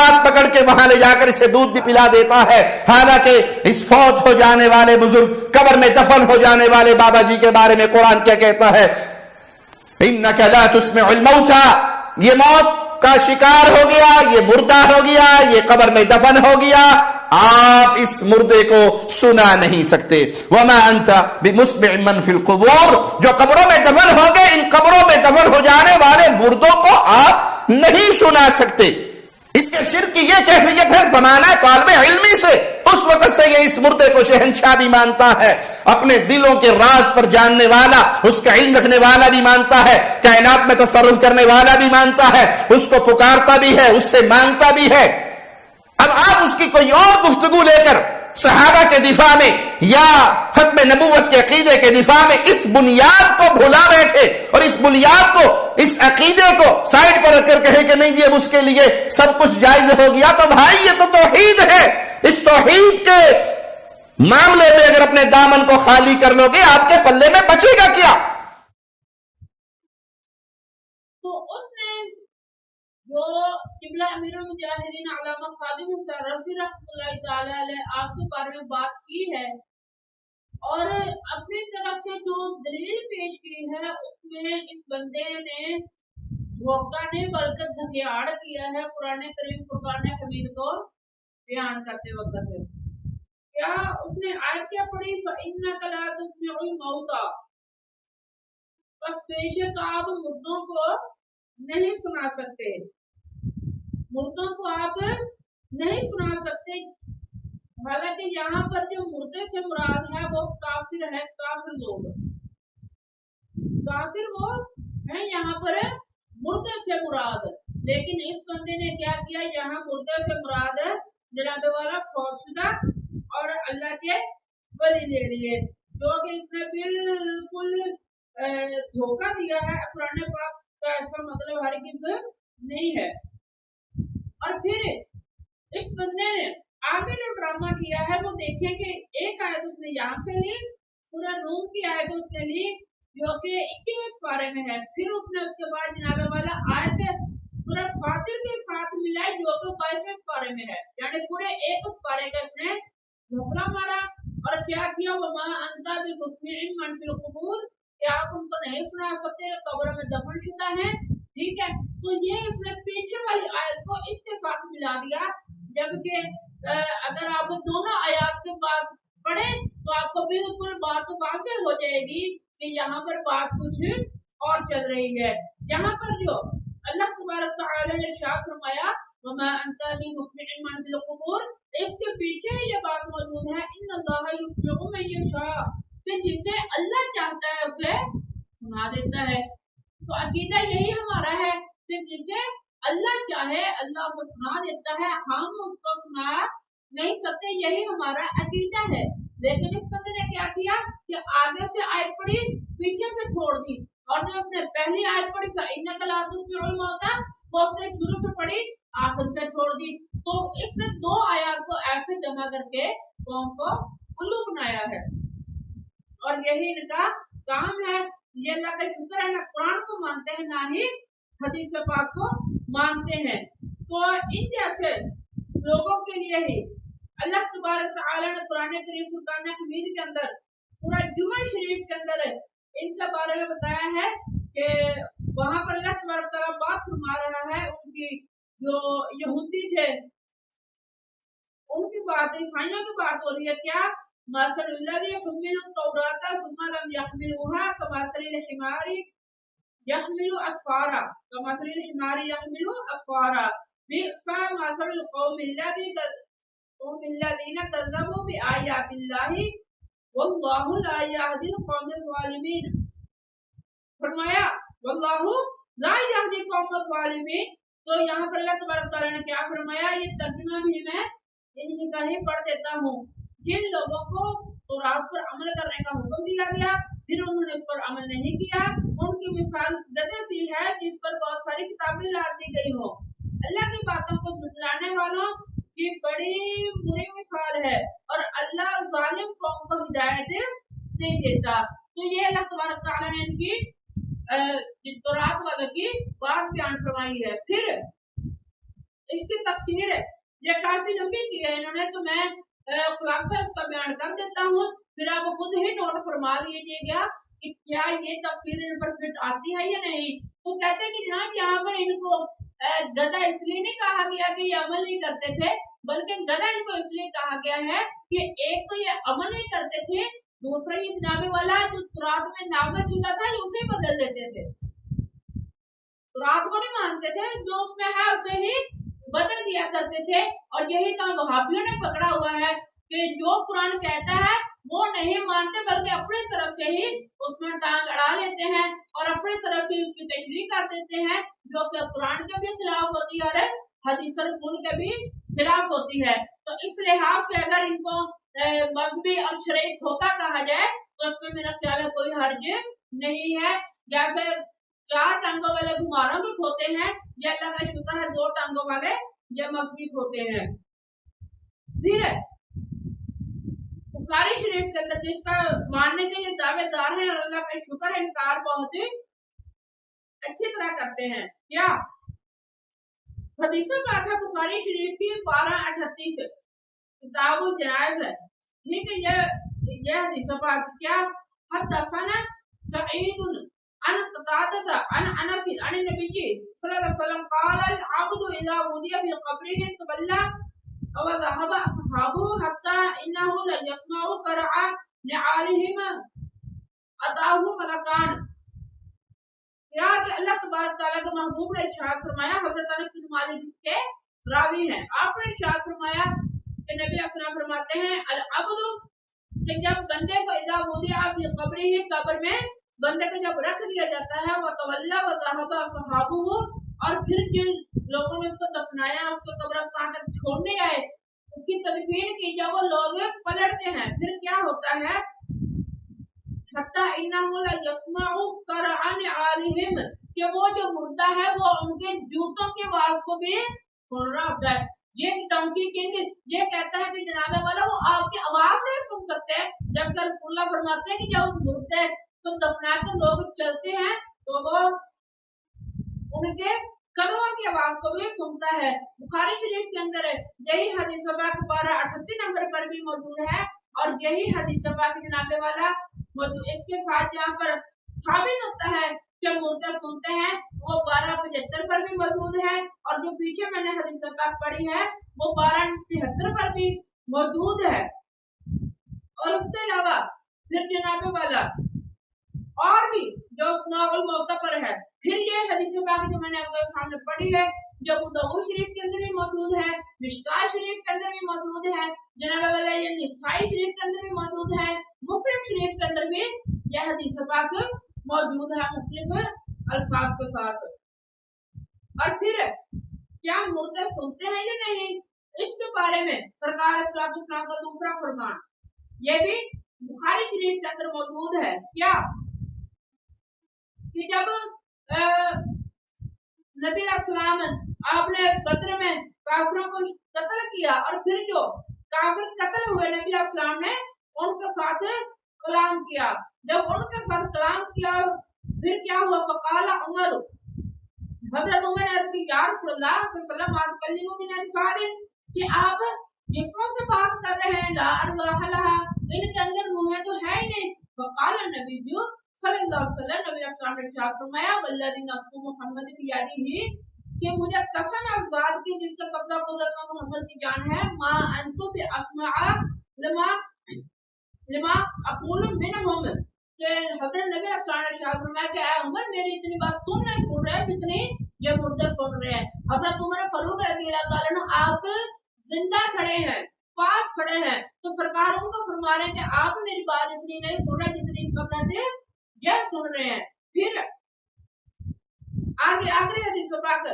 ہاتھ پکڑ کے وہاں لے جا کر اسے دودھ بھی پلا دیتا ہے. حالانکہ اس فوت ہو جانے والے بزرگ, قبر میں دفن ہو جانے والے بابا جی کے بارے میں قرآن کیا کہتا ہے؟ انک لا تسمع الموتى, یہ موت کا شکار ہو گیا, یہ مردہ ہو گیا, یہ قبر میں دفن ہو گیا, آپ اس مردے کو سنا نہیں سکتے. وما انت بمسمع من فی القبور, جو قبروں میں دفن ہو گئے, ان قبروں میں دفن ہو جانے والے مردوں کو آپ نہیں سنا سکتے. اس کے شرک کی یہ کیفیت ہے زمانہ طالب علمی سے. اس وقت سے یہ اس مردے کو شہنشاہ بھی مانتا ہے, اپنے دلوں کے راز پر جاننے والا, اس کا علم رکھنے والا بھی مانتا ہے, کائنات میں تصرف کرنے والا بھی مانتا ہے, اس کو پکارتا بھی ہے, اس سے مانگتا بھی ہے. اب آپ اس کی کوئی اور گفتگو لے کر صحابہ کے دفاع میں یا ختم نبوت کے عقیدے کے دفاع میں اس بنیاد کو بھلا بیٹھے اور اس بنیاد کو, اس عقیدے کو سائڈ پر رکھ کر کہے کہ نہیں جی اب اس کے لیے سب کچھ جائز ہو گیا, تو بھائی یہ تو توحید ہے. اس توحید کے معاملے میں اگر اپنے دامن کو خالی کر لو گے, آپ کے پلے میں بچے گا کیا؟ تو اس نے جو قبلہ امیر المجاہدین علامہ خادم حسین رفیع رحمۃ اللہ تعالی علیہ آپ کے بارے میں بات کی ہے اور اپنی طرف سے جو دلیل پیش کی ہے, اس میں اس بندے نے موقع نے بلکہ جھگیاڑ کیا ہے قرآن کریم فرقان حمید کو بیان کرتے وقت. کیا اس نے آیت کیا پڑھی؟ فَإِنَّكَ لَا تُسْمِعُ الْمَوْتَى, بس بے شک آپ مردوں کو نہیں سنا سکتے, مردوں کو آپ نہیں سنا سکتے. حالانکہ یہاں پر جو مردے سے مراد ہے وہ کافر ہے, کافر لوگ, کافر وہ ہیں یہاں پر مردے سے مراد. لیکن اس بندے نے کیا کیا, یہاں مردے سے مراد جناب والا فوت شدہ اور اللہ کے ولی لے لیے, جو کہ اس نے بالکل دھوکہ دیا ہے. قرآن پاک کا ایسا مطلب ہرگز نہیں ہے. اور پھر اس بندے نے آگے جو ڈرامہ کیا ہے وہ دیکھیں کہ ایک آیت اس نے یہاں سے لی, سورہ روم کی آیت اس نے لی جو کہ 21 پارے میں ہے. پھر اس نے اس کے بعد جناب والا آیت سورہ فاطر کے ساتھ ملائی جو کہ 22 پارے میں ہے, یعنی پورے ایک اس پارے کا اس نے گھپلا مارا. اور کیا کیا, وما انت بمسمع من فی القبور, کہ آپ ان کو نہیں سنا سکتے قبر میں دفن شدہ ہیں. ٹھیک ہے, تو یہ اس نے پیچھے والی آیت کو اس کے ساتھ ملا دیا, جبکہ اگر آپ دونوں آیات کے بعد پڑھیں تو آپ کو بالکل بات واضح ہو جائے گی کہ یہاں پر بات کچھ اور چل رہی ہے. یہاں پر جو اللہ تبارک تعالی نے ارشاد فرمایا وما انت بمسمع من فی القبور, اس کے پیچھے یہ بات موجود ہے ان اللہ یسمع من یشاء, کہ جسے اللہ چاہتا ہے اسے سنا دیتا ہے. تو عقیدہ یہی ہمارا ہے کہ جسے اللہ چاہے اللہ کو سنا دیتا ہے, ہم اس کو سنا نہیں سکتے, یہی ہمارا عقیدہ ہے. لیکن اس بندے نے کیا کیا کہ آگے سے آیت پڑھی پیچھے سے چھوڑ دی, اور جو اس نے پہلی آیت پڑھی فَإِنَّكَ لَا تُسْمِعُ الْمَوْتَى وہ اس نے شروع سے پڑھی آخر سے چھوڑ دی. تو اس نے دو آیات کو ایسے جمع کر کے قوم کو الو بنایا ہے, اور یہی ان کا کام ہے. یہ اللہ کا شکر ہے, نہ قرآن کو مانتے ہیں نہ ہی حدیث پاک کو مانتے ہیں. تو ان جیسے لوگوں کے لیے ہی اللہ تبارک تعالی نے قرآن کریم فرقان حمید کے اندر سورہ جمعہ شریف کے اندر ان کے بارے میں بتایا ہے کہ وہاں پر اللہ تبارک تعالی بات فرما رہا ہے ان کی جو یہودی تھے ان کی بات, عیسائیوں کی بات ہو رہی ہے. کیا مثل الذی یحمل التوراۃ ثم لم یحملوها کمثل الحمار یحمل اسفارا کمثل الحمار یحمل اسفارا بئس مثل القوم الذین کذبوا بآیات اللہ واللہ لا یہدی القوم الظالمین. فرمایا واللہ لا یہدی القوم الظالمین. تو یہاں پر اللہ تبارک تعالیٰ نے کیا فرمایا, یہ ترجمہ بھی میں انہی کا ہی پڑھ دیتا ہوں. جن لوگوں کو تورات پر عمل کرنے کا حکم دیا گیا پھر انہوں نے اس پر عمل نہیں کیا, ان کی مثال گدھے سی ہے جس پر بہت ساری کتابیں لاد دی گئی ہو. اللہ کی باتوں کو جھٹلانے والوں کی بڑی بری مثال ہے, اور اللہ ظالم قوم کو ہدایت نہیں دیتا. تو یہ اللہ تبارک تعالیٰ نے ان کی تورات والوں کی بات بیان فرمائی ہے. پھر اس کی تفسیر ہے یہ کافی لمبی کی ہے انہوں نے، تو میں خلاصہ اس کا بیان کر دیتا ہوں، پھر آپ خود ہی نوٹ فرما لیجیے گا کہ کیا یہ تفسیر ان پر فٹ آتی ہے یا نہیں۔ وہ کہتے ہیں کہ جناب یہاں پر ان کو گدھا اس لیے نہیں کہا گیا کہ یہ عمل نہیں کرتے تھے، بلکہ گدھا ان کو اس لیے کہا گیا ہے کہ ایک تو یہ عمل نہیں کرتے تھے، دوسرا یہ جناب والا جو ترات میں نامزد شدہ تھا یہ اسے بدل دیتے تھے، ترات کو نہیں مانتے تھے، جو اس میں ہے اسے ہی بدل دیا کرتے تھے۔ اور یہی کام وہابیوں نے پکڑا ہوا ہے کہ جو قرآن کہتا ہے وہ نہیں مانتے، بلکہ اپنی طرف سے ہی اس میں ٹانگ اڑا لیتے ہیں اور اپنی طرف سے اس کی تشریح کر دیتے ہیں، جو کہ قرآن کے بھی خلاف ہوتی ہے اور حدیث رسول کے بھی خلاف ہوتی ہے۔ تو اس لحاظ سے اگر ان کو مذہبی اور شرعی دھوکہ کہا جائے تو اس میں میرا خیال ہے کوئی حرج نہیں ہے۔ جیسے 4 ٹانگوں والے گھماروں بھی کھوتے ہیں، یہ اللہ کا شکر ہے 2 ٹانگوں والے یہ مذہبی کھوتے ہیں۔ پھر بخاری شریف کے اندر جس کا ماننے کے لیے دعوے دار ہیں اور اللہ کا شکر ہے انکار بہت ہی اچھی طرح کرتے ہیں، کیا حدیث پاک ہے بخاری شریف کی 1238 کتاب الجنائز ہے، ٹھیک ہے، یہ حدیث پاک کیا حدثنا سعید عن قتادہ عن انس عن النبی صلی اللہ علیہ وسلم قال العبد اذا وضع في قبره تولى وذهب اصحابه حتى انه لا يسمع قرع نعالهم اتاه ملكان۔ کیا کہ اللہ تبارک تعالیٰ کے محبوب نے ارشاد فرمایا، حضرت انس بن مالک اس کے راوی ہیں، آپ نے ارشاد فرمایا کہ نبی صلی اللہ علیہ وسلم فرماتے ہیں العبد کہ جب بندے کو اذا وضع فی قبرہ قبر میں بندے کو جب رکھ دیا جاتا ہے وتولی وذهب اصحابہ اور پھر جن لوگوں نے اس کو دفنایا اس کو قبرستان تک چھوڑنے آئے اس کی تدفین کی، جب وہ لوگ پلٹتے ہیں پھر کیا ہوتا ہے حتی انہ لا یسمع قرع نعالہم کہ وہ جو مردہ ہے وہ ان کے جوتوں کے آواز کو بھی سن رہا ہوتا ہے۔ یہ ڈنکی کنگ یہ کہتا ہے کہ جناب والا وہ آپ کی آواز نہیں سن سکتے، جبکہ رسول اللہ فرماتے ہیں کہ جب مردے تو دفنا کے لوگ چلتے ہیں تو وہ ان کے قدموں کی آواز کو بھی سنتا ہے۔ بخاری شریف کے اندر یہی حدیث پاک 1238 نمبر پر بھی موجود ہے اور یہی حدیث پاک جناب والا موجود اس کے ساتھ یہاں پر ثابت ہوتا ہے کہ مردے سنتے ہیں، وہ 1275 پر بھی موجود ہے اور جو پیچھے میں نے حدیث پاک پڑھی ہے وہ 1273 پر بھی موجود ہے۔ اور اس کے علاوہ پھر جناب والا اور بھی جو اسماء الموتى پر ہے، پھر یہ حدیث پاک جو میں نے آپ کے سامنے پڑھی ہے جو ابو داؤد شریف کے اندر بھی موجود ہے، مشکوٰۃ شریف کے اندر بھی موجود ہے، جناب والا یہ نسائی شریف کے اندر بھی موجود ہے، مسلم شریف کے اندر بھی یہ حدیث پاک موجود ہے مختلف الفاظ کے ساتھ۔ اور پھر کیا مردے سنتے ہیں یا نہیں، اس کے بارے میں سرکار صلی اللہ علیہ وسلم کا دوسرا فرمان یہ بھی بخاری شریف کے اندر موجود ہے، کیا کہ جب نبی علیہ السلام آپ نے بدر میں کافروں کو قتل کیا اور پھر جو کافر قتل ہوئے نبی علیہ السلام نے ان کے ساتھ کلام کیا، جب ان کے ساتھ کلام کیا پھر کیا ہوا فقال عمر حضرت عمر نے عرض کی یا رسول اللہ صلی اللہ علیہ وسلم آپ کلموں من انصار کہ آپ جسموں سے بات کر رہے ہیں لا ارواح لها ان کے اندر روحیں تو ہے ہی نہیں، فقال النبی صلی اللہ علیہ وسلم نبی علیہ السلام نے ارشاد فرمایا والذی نفس محمد بیدہ کہ مجھے قسم ہے اس ذات کی جس کا قبضہ قدرت میں محمد کی جان ہے ما انتو باسمع لما اقول منہم کہ حضرت نبی علیہ السلام نے ارشاد فرمایا کہ اے عمر میری اتنی بات تم نہیں سن رہے جتنی یہ مردے سن رہے ہیں۔ حضرت عمر فاروق رضی اللہ تعالیٰ عنہ آپ زندہ کھڑے ہیں پاس کھڑے ہیں تو سرکار ان کو فرما رہے ہیں کہ آپ میری بات اتنی نہیں سن رہے جتنی اس وقت یہ سن رہے ہیں۔ پھر آگے آخری حدیث پاک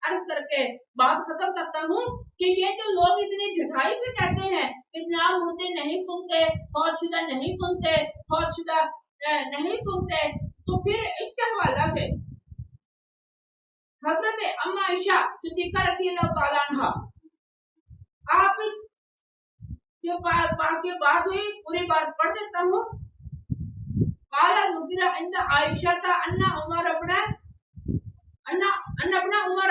عرض کر کے بات ختم کرتا ہوں کہ یہ جو لوگ اتنی جھٹائی سے کہتے ہیں اتنا مردے نہیں سنتے، فوت شدہ نہیں سنتے، فوت شدہ نہیں سنتے، تو پھر اس کے حوالہ سے حضرت اما عائشہ صدیقہ رضی اللہ تعالیٰ عنہ آپ کے پاس یہ بات ہوئی، پوری بات پڑھ دیتا ہوں۔ قال ذکر عند عائشہ ان عمر ابن عمر